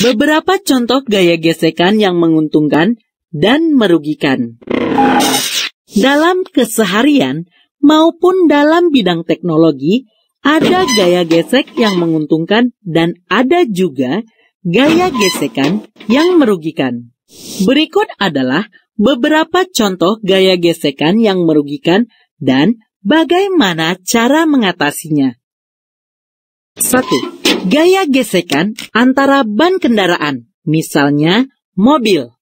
Beberapa contoh gaya gesekan yang menguntungkan dan merugikan. Dalam keseharian maupun dalam bidang teknologi, ada gaya gesek yang menguntungkan dan ada juga gaya gesekan yang merugikan. Berikut adalah beberapa contoh gaya gesekan yang merugikan dan bagaimana cara mengatasinya. 1. Gaya gesekan antara ban kendaraan, misalnya mobil,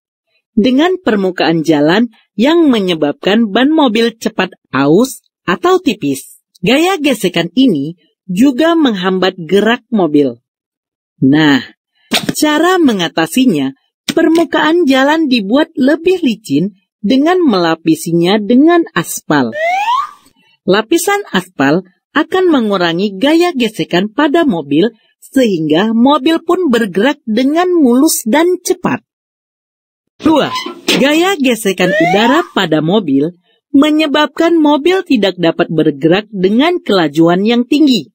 dengan permukaan jalan yang menyebabkan ban mobil cepat aus atau tipis. Gaya gesekan ini juga menghambat gerak mobil. Nah, cara mengatasinya, permukaan jalan dibuat lebih licin dengan melapisinya dengan aspal. Lapisan aspal akan mengurangi gaya gesekan pada mobil sehingga mobil pun bergerak dengan mulus dan cepat. 2. Gaya gesekan udara pada mobil menyebabkan mobil tidak dapat bergerak dengan kelajuan yang tinggi.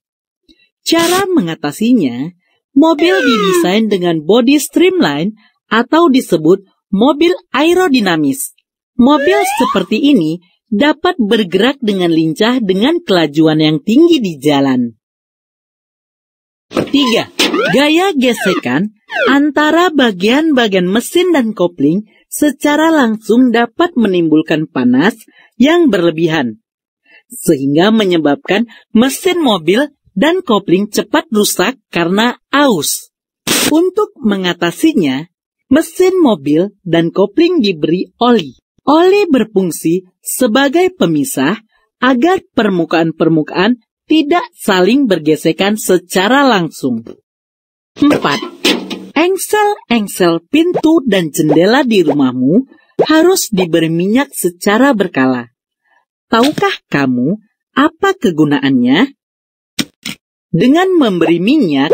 Cara mengatasinya, mobil didesain dengan bodi streamline atau disebut mobil aerodinamis. Mobil seperti ini dapat bergerak dengan lincah dengan kelajuan yang tinggi di jalan. 3. Gaya gesekan antara bagian-bagian mesin dan kopling secara langsung dapat menimbulkan panas yang berlebihan, sehingga menyebabkan mesin mobil dan kopling cepat rusak karena aus. Untuk mengatasinya, mesin mobil dan kopling diberi oli. Oli berfungsi sebagai pemisah agar permukaan-permukaan tidak saling bergesekan secara langsung. 4. Engsel-engsel pintu dan jendela di rumahmu harus diberi minyak secara berkala. Tahukah kamu apa kegunaannya? Dengan memberi minyak,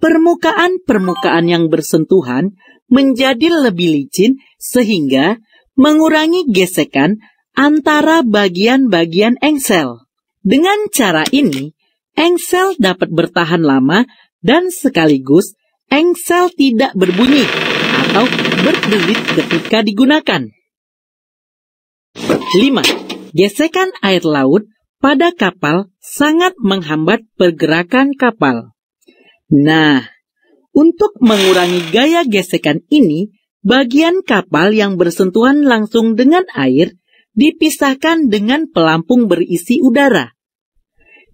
permukaan-permukaan yang bersentuhan menjadi lebih licin sehingga mengurangi gesekan antara bagian-bagian engsel. Dengan cara ini, engsel dapat bertahan lama dan sekaligus engsel tidak berbunyi atau berderit ketika digunakan. 5. Gesekan air laut pada kapal sangat menghambat pergerakan kapal. Nah, untuk mengurangi gaya gesekan ini, bagian kapal yang bersentuhan langsung dengan air dipisahkan dengan pelampung berisi udara.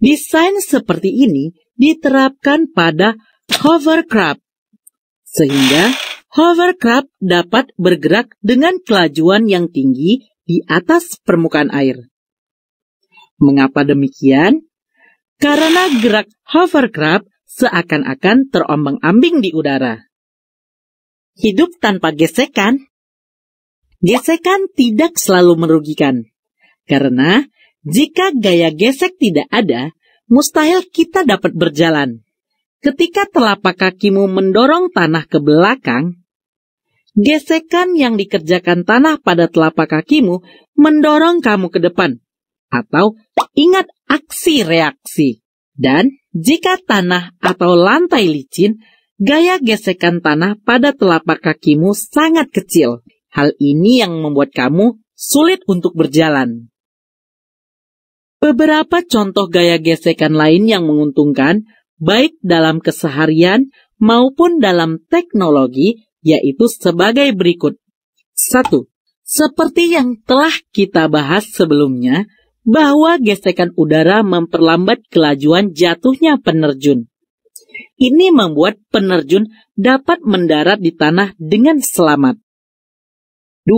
Desain seperti ini diterapkan pada hovercraft, sehingga hovercraft dapat bergerak dengan kelajuan yang tinggi di atas permukaan air. Mengapa demikian? Karena gerak hovercraft seakan-akan terombang-ambing di udara. Hidup tanpa gesekan? Gesekan tidak selalu merugikan, karena jika gaya gesek tidak ada, mustahil kita dapat berjalan. Ketika telapak kakimu mendorong tanah ke belakang, gesekan yang dikerjakan tanah pada telapak kakimu mendorong kamu ke depan, atau ingat aksi reaksi. Dan jika tanah atau lantai licin, gaya gesekan tanah pada telapak kakimu sangat kecil. Hal ini yang membuat kamu sulit untuk berjalan. Beberapa contoh gaya gesekan lain yang menguntungkan, baik dalam keseharian maupun dalam teknologi, yaitu sebagai berikut. 1. Seperti yang telah kita bahas sebelumnya, bahwa gesekan udara memperlambat kelajuan jatuhnya penerjun. Ini membuat penerjun dapat mendarat di tanah dengan selamat. 2.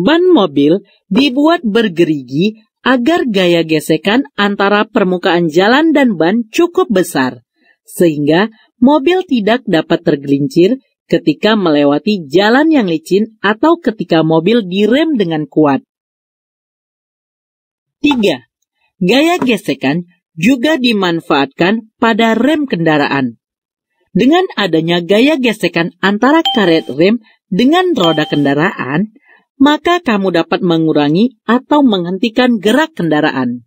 Ban mobil dibuat bergerigi agar gaya gesekan antara permukaan jalan dan ban cukup besar, sehingga mobil tidak dapat tergelincir ketika melewati jalan yang licin atau ketika mobil direm dengan kuat. 3. Gaya gesekan juga dimanfaatkan pada rem kendaraan. Dengan adanya gaya gesekan antara karet rem dengan roda kendaraan, maka kamu dapat mengurangi atau menghentikan gerak kendaraan.